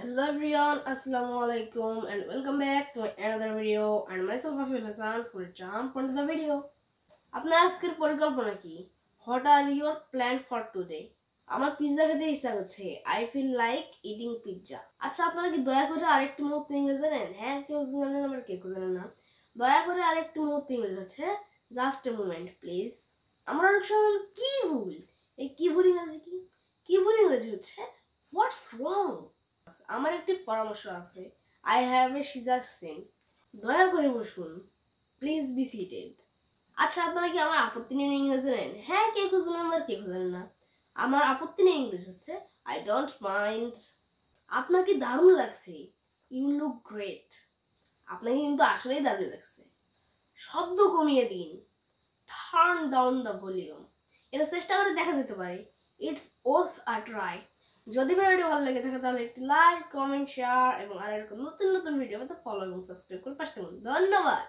Hello everyone, Assalamualaikum and welcome back to another video and myself Hafil Hassan for jump onto the video. আপনার আজকের পরিকল্পনা কি? What are your plans for today? আমার pizza খেতে ইচ্ছা করছে. I feel like eating pizza. আচ্ছা আপনারা কি দয়া করে আরেকটি মুহূর্ত ইংরেজি জানেন? হ্যাঁ কেউ জানেন আবার কেউ জানেন না. দয়া করে আরেকটি মুহূর্ত ইংরেজি আছে. Just a moment please. আমরা অনেক সময় কি ভুল? এই কি ভুল ইংরেজি কি? কি ভুল ইংরেজি হচ্ছে What's wrong? আমার একটি পরামর্শ আছে I have a seizure scene দয়া করে বসুন প্লিজ বি সিটেড আচ্ছা আপনারা কি আমার আপত্তি নিয়ে ইংরেজি জানেন হ্যাঁ কে জানেন আর কে জানেন না আমার আপত্তি নিয়ে ইংরেজি হচ্ছে আই ডোন্ট মাইন্ড আপনাকে দারুণ লাগছে ইউ লুক গ্রেট আপনাকে কিন্তু আসলেই দারুণ লাগছে শব্দ কমিয়ে দিন টার্ন ডাউন দ্য ভলিউম এটা চেষ্টা করে দেখা যেতে পারে ইটস ওর্থ আ ট্রাই যদি ভিডিওটি ভালো লাগে থাকে তাহলে একটি লাইক কমেন্ট শেয়ার এবং আর এরকম নতুন নতুন ভিডিও পেতে ফলো এবং সাবস্ক্রাইব করে পাশে থাকুন ধন্যবাদ।